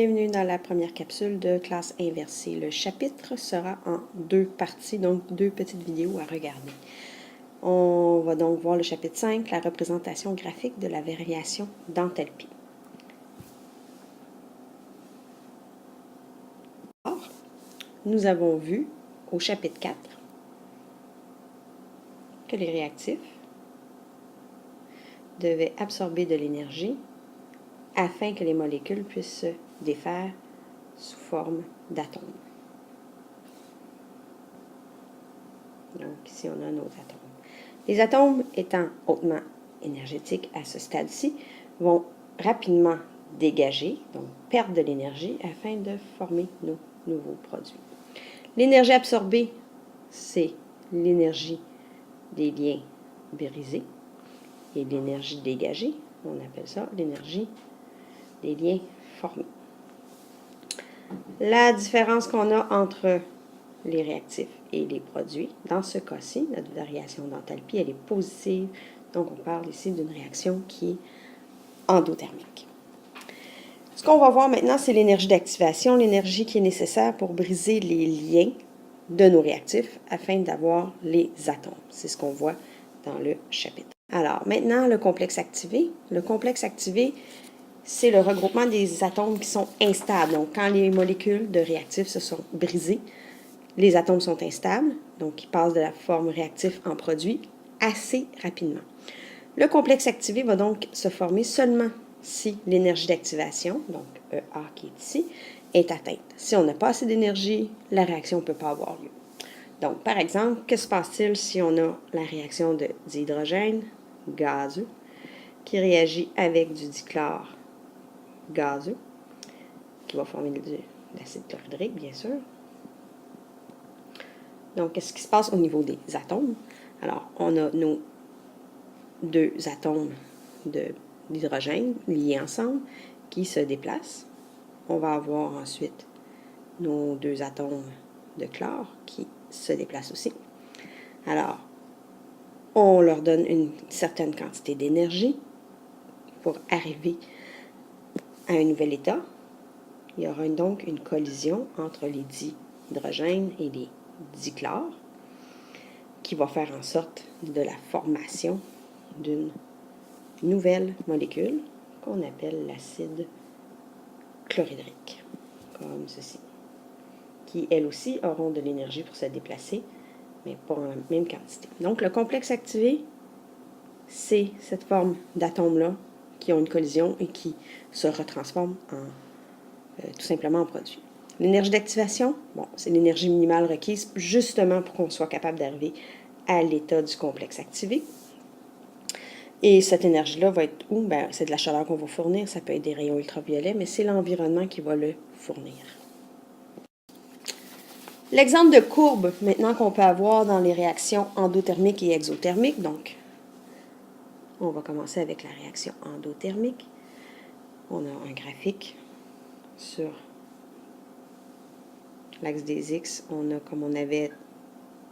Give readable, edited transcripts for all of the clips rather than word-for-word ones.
Bienvenue dans la première capsule de classe inversée. Le chapitre sera en deux parties, donc deux petites vidéos à regarder. On va donc voir le chapitre 5, la représentation graphique de la variation d'enthalpie. Nous avons vu au chapitre 4 que les réactifs devaient absorber de l'énergie afin que les molécules puissent se défaire sous forme d'atomes. Donc ici, on a nos atomes. Les atomes étant hautement énergétiques à ce stade-ci, vont rapidement dégager, donc perdre de l'énergie afin de former nos nouveaux produits. L'énergie absorbée, c'est l'énergie des liens brisés et l'énergie dégagée, on appelle ça l'énergie des liens formés. La différence qu'on a entre les réactifs et les produits, dans ce cas-ci, notre variation d'enthalpie, elle est positive, donc on parle ici d'une réaction qui est endothermique. Ce qu'on va voir maintenant, c'est l'énergie d'activation, l'énergie qui est nécessaire pour briser les liens de nos réactifs afin d'avoir les atomes. C'est ce qu'on voit dans le chapitre. Alors, maintenant, le complexe activé. Le complexe activé, c'est le regroupement des atomes qui sont instables. Donc, quand les molécules de réactifs se sont brisées, les atomes sont instables, donc ils passent de la forme réactif en produit assez rapidement. Le complexe activé va donc se former seulement si l'énergie d'activation, donc EA qui est ici, est atteinte. Si on n'a pas assez d'énergie, la réaction ne peut pas avoir lieu. Donc, par exemple, que se passe-t-il si on a la réaction de dihydrogène gazeux qui réagit avec du dichlore gazeux, qui va former de l'acide chlorhydrique, bien sûr. Donc, qu'est-ce qui se passe au niveau des atomes? Alors, on a nos deux atomes d'hydrogène liés ensemble qui se déplacent. On va avoir ensuite nos deux atomes de chlore qui se déplacent aussi. Alors, on leur donne une certaine quantité d'énergie pour arriver à un nouvel état. Il y aura donc une collision entre les dihydrogènes et les dichlores qui va faire en sorte de la formation d'une nouvelle molécule qu'on appelle l'acide chlorhydrique, comme ceci, qui, elles aussi, auront de l'énergie pour se déplacer, mais pas en la même quantité. Donc, le complexe activé, c'est cette forme d'atomes-là qui ont une collision et qui se retransforment tout simplement en produit. L'énergie d'activation, bon, c'est l'énergie minimale requise justement pour qu'on soit capable d'arriver à l'état du complexe activé. Et cette énergie-là va être où? Ben, c'est de la chaleur qu'on va fournir, ça peut être des rayons ultraviolets, mais c'est l'environnement qui va le fournir. L'exemple de courbe, maintenant, qu'on peut avoir dans les réactions endothermiques et exothermiques, donc, on va commencer avec la réaction endothermique. On a un graphique sur l'axe des X. On a, comme on avait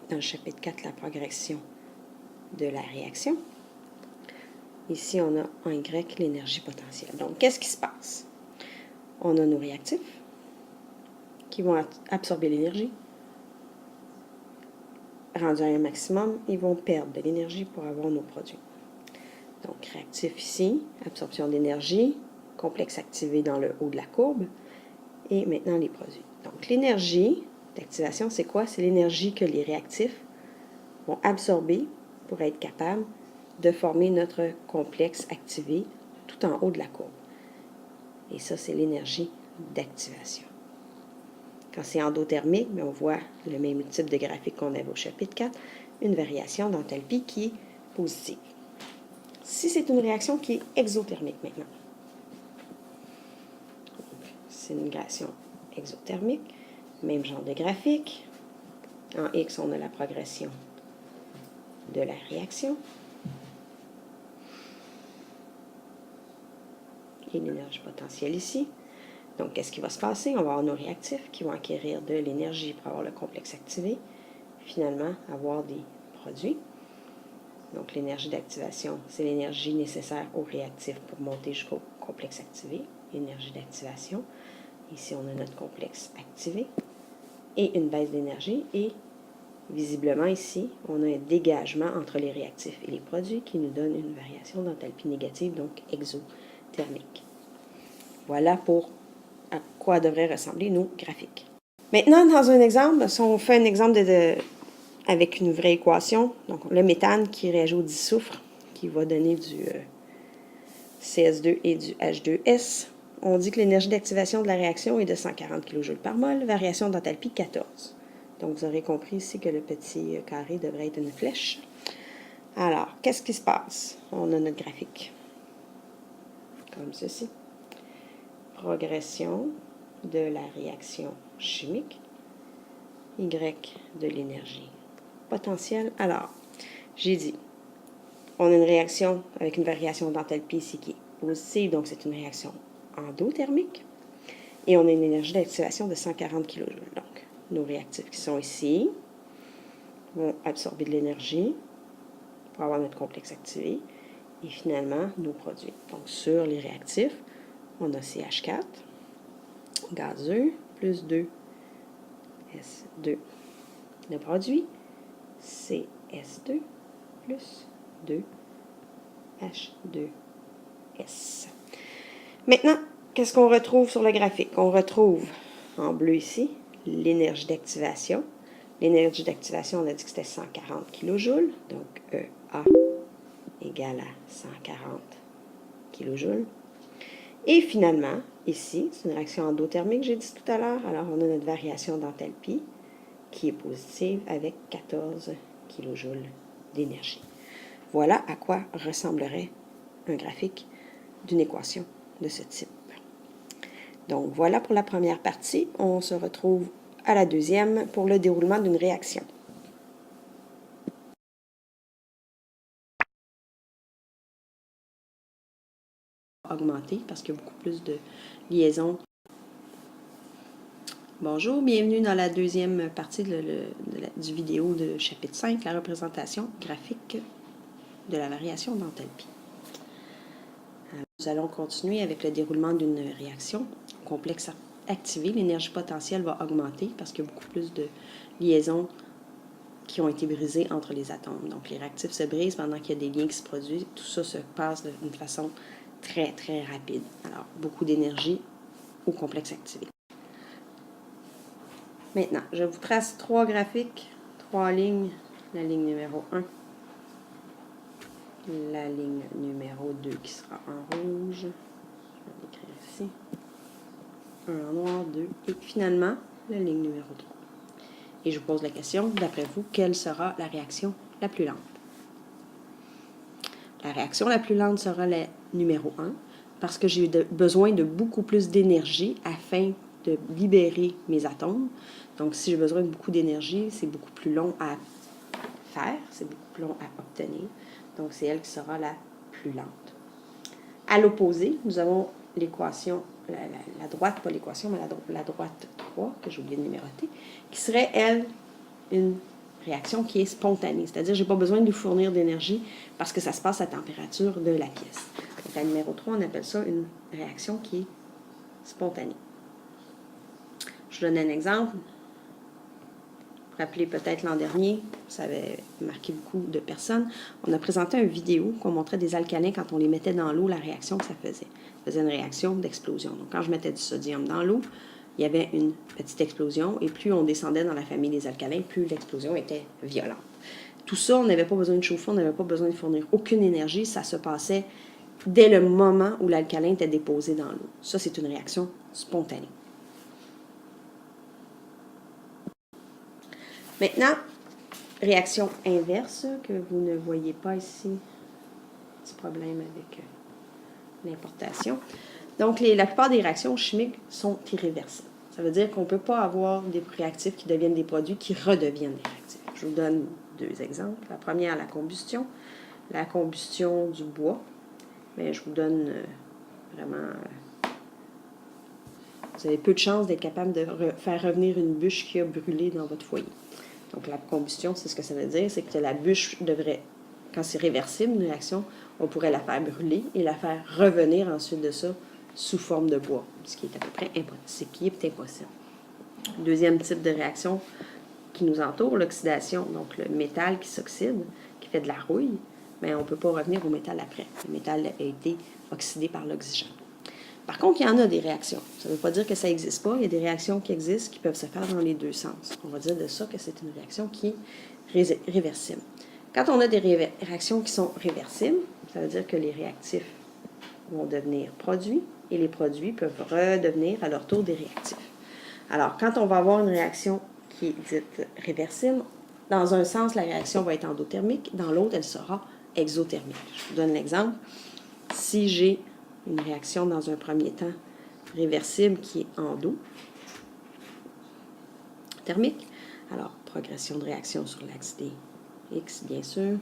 dans le chapitre 4, la progression de la réaction. Ici, on a en Y l'énergie potentielle. Donc, qu'est-ce qui se passe? On a nos réactifs qui vont absorber l'énergie. Rendus à un maximum, ils vont perdre de l'énergie pour avoir nos produits. Donc, réactif ici, absorption d'énergie, complexe activé dans le haut de la courbe, et maintenant les produits. Donc, l'énergie d'activation, c'est quoi? C'est l'énergie que les réactifs vont absorber pour être capables de former notre complexe activé tout en haut de la courbe. Et ça, c'est l'énergie d'activation. Quand c'est endothermique, on voit le même type de graphique qu'on avait au chapitre 4, une variation d'enthalpie qui est positive. Si c'est une réaction qui est exothermique maintenant, c'est une réaction exothermique, même genre de graphique. En X, on a la progression de la réaction et l'énergie potentielle ici. Donc, qu'est-ce qui va se passer? On va avoir nos réactifs qui vont acquérir de l'énergie pour avoir le complexe activé, finalement avoir des produits. Donc, l'énergie d'activation, c'est l'énergie nécessaire aux réactifs pour monter jusqu'au complexe activé, l'énergie d'activation. Ici, on a notre complexe activé et une baisse d'énergie. Et visiblement, ici, on a un dégagement entre les réactifs et les produits qui nous donne une variation d'enthalpie négative, donc exothermique. Voilà pour à quoi devraient ressembler nos graphiques. Maintenant, dans un exemple, si on fait un exemple avec une vraie équation, donc le méthane qui réagit au disoufre, qui va donner du CS2 et du H2S, on dit que l'énergie d'activation de la réaction est de 140 kJ par mol, variation d'enthalpie 14. Donc, vous aurez compris ici que le petit carré devrait être une flèche. Alors, qu'est-ce qui se passe? On a notre graphique, comme ceci. Progression de la réaction chimique, Y de l'énergie potentielle. Alors, j'ai dit, on a une réaction avec une variation d'enthalpie ici qui est positive, donc c'est une réaction endothermique. Et on a une énergie d'activation de 140 kJ. Donc, nos réactifs qui sont ici vont absorber de l'énergie pour avoir notre complexe activé. Et finalement, nos produits. Donc, sur les réactifs, on a CH4, gazeux, plus 2 S2. Le produit, CS2 plus 2 H2S. Maintenant, qu'est-ce qu'on retrouve sur le graphique? On retrouve en bleu ici l'énergie d'activation. L'énergie d'activation, on a dit que c'était 140 kJ, donc EA égale à 140 kJ. Et finalement, ici, c'est une réaction endothermique, j'ai dit tout à l'heure. Alors, on a notre variation d'enthalpie qui est positive avec 14 kJ d'énergie. Voilà à quoi ressemblerait un graphique d'une équation de ce type. Donc, voilà pour la première partie. On se retrouve à la deuxième pour le déroulement d'une réaction. Augmenter parce qu'il y a beaucoup plus de liaisons. Bonjour, bienvenue dans la deuxième partie du vidéo de chapitre 5, la représentation graphique de la variation d'enthalpie. Nous allons continuer avec le déroulement d'une réaction complexe activée. L'énergie potentielle va augmenter parce qu'il y a beaucoup plus de liaisons qui ont été brisées entre les atomes. Donc, les réactifs se brisent pendant qu'il y a des liens qui se produisent. Tout ça se passe d'une façon très, très rapide. Alors, beaucoup d'énergie au complexe activé. Maintenant, je vous trace 3 graphiques, 3 lignes. La ligne numéro 1, la ligne numéro 2 qui sera en rouge. Je vais l'écrire ici. 1 en noir, 2. Et finalement, la ligne numéro 3. Et je vous pose la question, d'après vous, quelle sera la réaction la plus lente? La réaction la plus lente sera la numéro 1, parce que j'ai besoin de beaucoup plus d'énergie afin de libérer mes atomes. Donc, si j'ai besoin de beaucoup d'énergie, c'est beaucoup plus long à faire, c'est beaucoup plus long à obtenir. Donc, c'est elle qui sera la plus lente. À l'opposé, nous avons l'équation, la droite, pas l'équation, mais la droite 3, que j'ai oublié de numéroter, qui serait, elle, une réaction qui est spontanée. C'est-à-dire, je n'ai pas besoin de lui fournir d'énergie parce que ça se passe à température de la pièce. Donc, la numéro 3, on appelle ça une réaction qui est spontanée. Je donne un exemple. Vous vous rappelez peut-être l'an dernier, ça avait marqué beaucoup de personnes. On a présenté une vidéo qu'on montrait des alcalins quand on les mettait dans l'eau, la réaction que ça faisait. Ça faisait une réaction d'explosion. Donc, quand je mettais du sodium dans l'eau, il y avait une petite explosion. Et plus on descendait dans la famille des alcalins, plus l'explosion était violente. Tout ça, on n'avait pas besoin de chauffer, on n'avait pas besoin de fournir aucune énergie. Ça se passait dès le moment où l'alcalin était déposé dans l'eau. Ça, c'est une réaction spontanée. Maintenant, réaction inverse que vous ne voyez pas ici. Petit problème avec l'importation. Donc, la plupart des réactions chimiques sont irréversibles. Ça veut dire qu'on ne peut pas avoir des réactifs qui deviennent des produits qui redeviennent des réactifs. Je vous donne 2 exemples. La première, la combustion. La combustion du bois. Mais je vous donne vraiment... vous avez peu de chances d'être capable de faire revenir une bûche qui a brûlé dans votre foyer. Donc, la combustion, c'est ce que ça veut dire, c'est que la bûche devrait, quand c'est réversible, une réaction, on pourrait la faire brûler et la faire revenir ensuite de ça sous forme de bois, ce qui est à peu près impossible. Deuxième type de réaction qui nous entoure, l'oxydation, donc le métal qui s'oxyde, qui fait de la rouille, mais on ne peut pas revenir au métal après. Le métal a été oxydé par l'oxygène. Par contre, il y en a des réactions. Ça ne veut pas dire que ça n'existe pas. Il y a des réactions qui existent, qui peuvent se faire dans les deux sens. On va dire de ça que c'est une réaction qui est réversible. Quand on a des réactions qui sont réversibles, ça veut dire que les réactifs vont devenir produits et les produits peuvent redevenir à leur tour des réactifs. Alors, quand on va avoir une réaction qui est dite réversible, dans un sens, la réaction va être endothermique, dans l'autre, elle sera exothermique. Je vous donne l'exemple. Si j'ai une réaction dans un premier temps réversible qui est endothermique, alors progression de réaction sur l'axe X, bien sûr,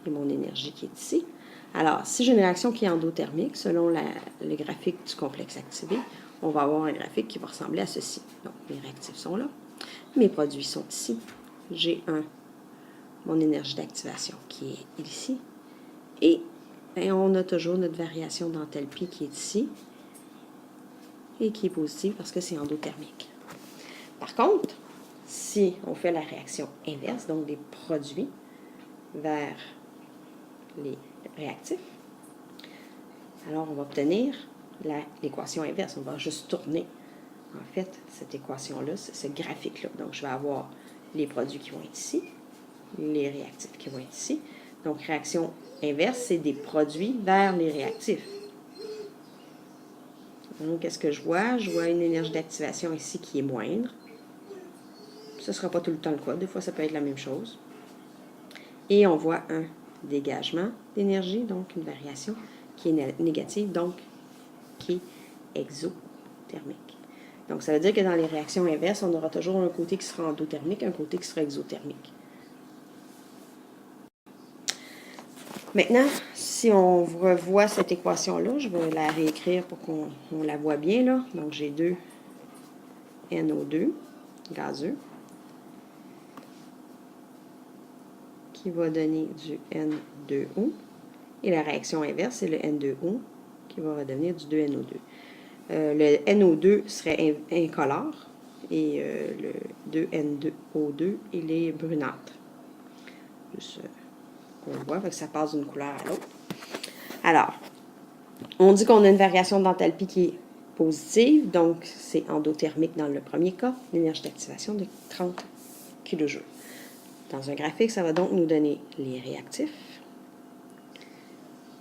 et mon énergie qui est ici. Alors, si j'ai une réaction qui est endothermique, selon le graphique du complexe activé, on va avoir un graphique qui va ressembler à ceci. Donc, mes réactifs sont là, mes produits sont ici. J'ai mon énergie d'activation qui est ici. Et on a toujours notre variation d'enthalpie qui est ici et qui est positive parce que c'est endothermique. Par contre, si on fait la réaction inverse, donc des produits vers les réactifs, alors on va obtenir l'équation inverse. On va juste tourner, en fait, cette équation-là, ce graphique-là. Donc, je vais avoir les produits qui vont être ici, les réactifs qui vont être ici. Donc, réaction inverse, c'est des produits vers les réactifs. Donc, qu'est-ce que je vois? Je vois une énergie d'activation ici qui est moindre. Ce ne sera pas tout le temps le cas. Des fois, ça peut être la même chose. Et on voit un dégagement d'énergie, donc une variation qui est négative, donc qui est exothermique. Donc, ça veut dire que dans les réactions inverses, on aura toujours un côté qui sera endothermique, un côté qui sera exothermique. Maintenant, si on revoit cette équation-là, je vais la réécrire pour qu'on la voit bien, là. Donc, j'ai 2 NO2 gazeux qui va donner du N2O. Et la réaction inverse, c'est le N2O qui va redevenir du 2NO2. Le NO2 serait incolore et le 2N2O2, il est brunâtre. Juste qu'on voit, que ça passe d'une couleur à l'autre. Alors, on dit qu'on a une variation d'enthalpie qui est positive, donc c'est endothermique dans le premier cas, l'énergie d'activation de 30 kJ. Dans un graphique, ça va donc nous donner les réactifs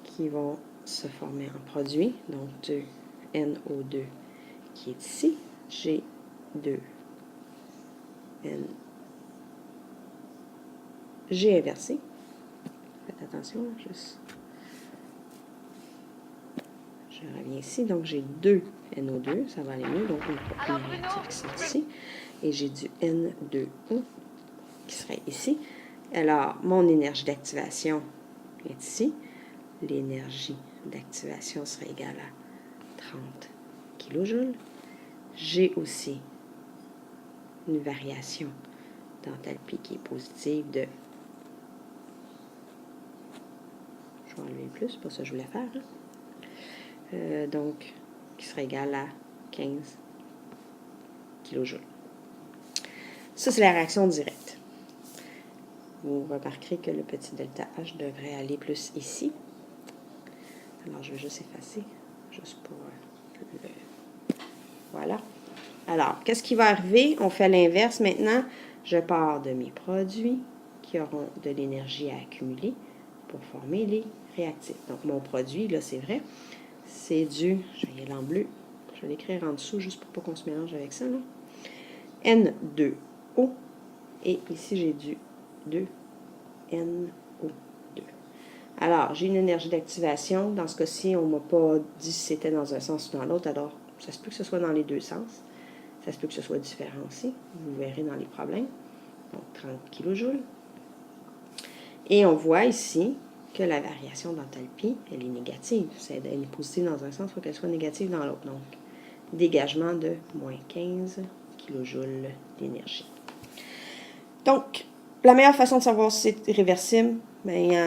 qui vont se former en produit, donc 2NO2 qui est ici, j'ai 2N. J'ai inversé. Faites attention, juste. Je reviens ici, donc j'ai 2NO2, ça va aller mieux, donc une réactif qui sont ici, et j'ai du N2O qui serait ici. Alors, mon énergie d'activation est ici. L'énergie d'activation serait égale à 30 kJ. J'ai aussi une variation d'enthalpie qui est positive de... Je vais enlever plus, c'est pas ça que je voulais faire. Donc, qui serait égale à 15 kJ. Ça, c'est la réaction directe. Vous remarquerez que le petit delta H devrait aller plus ici. Alors, je vais juste effacer, juste pour le... Voilà. Alors, qu'est-ce qui va arriver? On fait l'inverse maintenant. Je pars de mes produits qui auront de l'énergie à accumuler pour former les réactifs. Donc, mon produit, là, c'est vrai, c'est du... Je vais y aller en bleu. Je vais l'écrire en dessous juste pour pas qu'on se mélange avec ça, là. N2O. Et ici, j'ai du 2NO2. Alors, j'ai une énergie d'activation. Dans ce cas-ci, on ne m'a pas dit si c'était dans un sens ou dans l'autre. Alors, ça se peut que ce soit dans les deux sens. Ça se peut que ce soit différent aussi. Vous verrez dans les problèmes. Donc, 30 kJ. Et on voit ici que la variation d'enthalpie, elle est négative. Elle est positive dans un sens, il faut qu'elle soit négative dans l'autre. Donc, dégagement de moins 15 kJ d'énergie. Donc, la meilleure façon de savoir si c'est réversible, ben, il n'y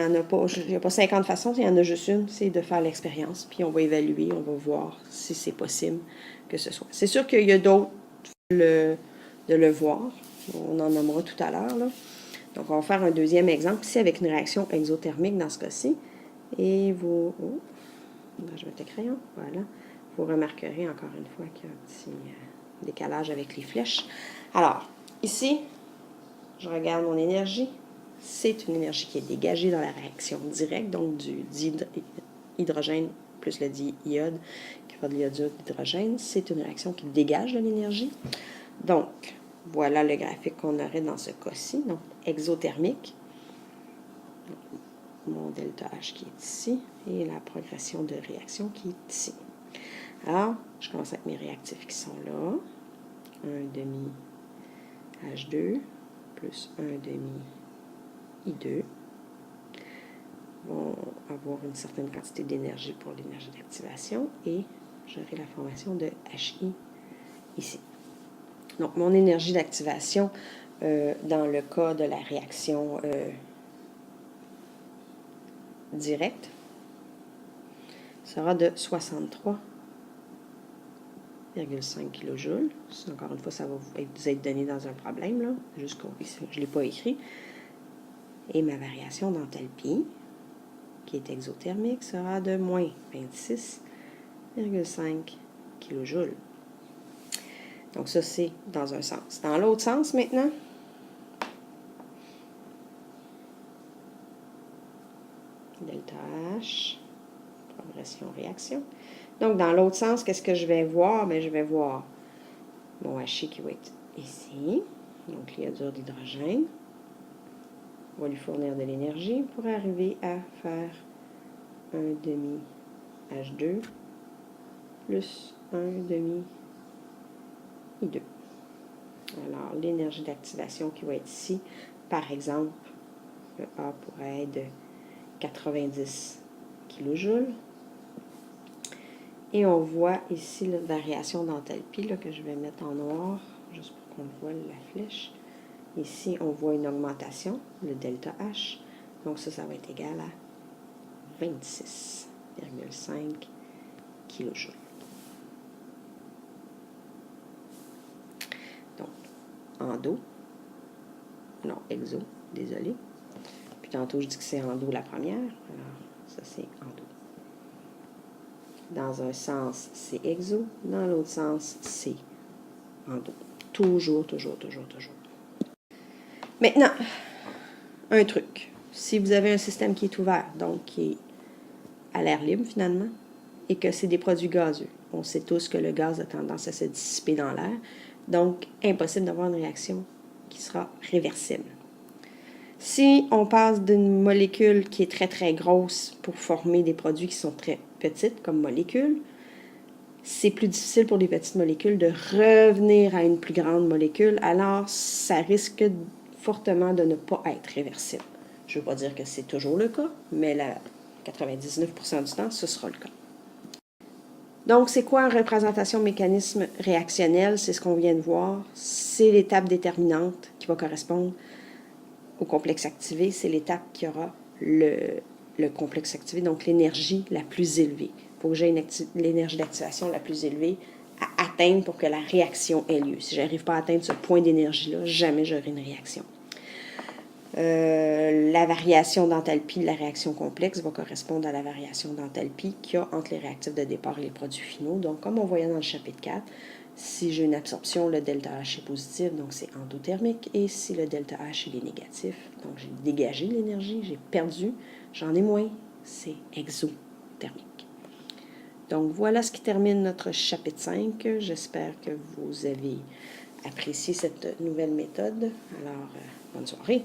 a pas 50 façons, il y en a juste une, c'est de faire l'expérience. Puis on va évaluer, on va voir si c'est possible que ce soit. C'est sûr qu'il y a d'autres de le voir. On en nommera tout à l'heure. Donc, on va faire un deuxième exemple ici avec une réaction exothermique dans ce cas-ci. Et vous... Oh, je vais mettre le crayon. Voilà. Vous remarquerez encore une fois qu'il y a un petit décalage avec les flèches. Alors, ici, je regarde mon énergie. C'est une énergie qui est dégagée dans la réaction directe, donc du dihydrogène plus le diiode qui va de l'iodure d'hydrogène. C'est une réaction qui dégage de l'énergie. Donc, voilà le graphique qu'on aurait dans ce cas-ci. Donc, exothermique. Mon delta H qui est ici et la progression de réaction qui est ici. Alors, je commence avec mes réactifs qui sont là. 1 demi H2 plus 1 demi I2 vont avoir une certaine quantité d'énergie pour l'énergie d'activation et j'aurai la formation de HI ici. Donc, mon énergie d'activation dans le cas de la réaction directe sera de 63,5 kJ. Encore une fois, ça va vous être donné dans un problème, là, jusqu'au ici, je ne l'ai pas écrit. Et ma variation d'enthalpie, qui est exothermique, sera de moins 26,5 kJ. Donc ça, c'est dans un sens. Dans l'autre sens, maintenant, delta H, progression-réaction. Donc, dans l'autre sens, qu'est-ce que je vais voir? Bien, je vais voir mon HI qui va être ici. Donc, l'iodure d'hydrogène. On va lui fournir de l'énergie pour arriver à faire un demi H2 plus un demi I2. Alors, l'énergie d'activation qui va être ici, par exemple, le A pourrait être de 90 kJ. Et on voit ici la variation d'enthalpie que je vais mettre en noir, juste pour qu'on voit la flèche. Ici, on voit une augmentation, le delta H. Donc ça va être égal à 26,5 kJ. Donc, endo. Non, exo, désolé. Puis tantôt, je dis que c'est endo la première. Alors, ça, c'est endo. Dans un sens, c'est exo. Dans l'autre sens, c'est endo. Toujours, toujours, toujours, toujours. Maintenant, un truc. Si vous avez un système qui est ouvert, donc qui est à l'air libre finalement, et que c'est des produits gazeux, on sait tous que le gaz a tendance à se dissiper dans l'air, donc impossible d'avoir une réaction qui sera réversible. Si on passe d'une molécule qui est très très grosse pour former des produits qui sont très petites comme molécules, c'est plus difficile pour les petites molécules de revenir à une plus grande molécule, alors ça risque fortement de ne pas être réversible. Je ne veux pas dire que c'est toujours le cas, mais 99% du temps, ce sera le cas. Donc, c'est quoi une représentation mécanisme réactionnel? C'est ce qu'on vient de voir. C'est l'étape déterminante qui va correspondre au complexe activé. C'est l'étape qui aura le complexe activé, donc l'énergie la plus élevée. Il faut que j'ai l'énergie d'activation la plus élevée à atteindre pour que la réaction ait lieu. Si je n'arrive pas à atteindre ce point d'énergie-là, jamais j'aurai une réaction. La variation d'enthalpie de la réaction complexe va correspondre à la variation d'enthalpie qu'il y a entre les réactifs de départ et les produits finaux. Donc, comme on voyait dans le chapitre 4, si j'ai une absorption, le delta H est positif, donc c'est endothermique. Et si le delta H est négatif, donc j'ai dégagé l'énergie, j'ai perdu, j'en ai moins, c'est exothermique. Donc, voilà ce qui termine notre chapitre 5. J'espère que vous avez apprécié cette nouvelle méthode. Alors, bonne soirée.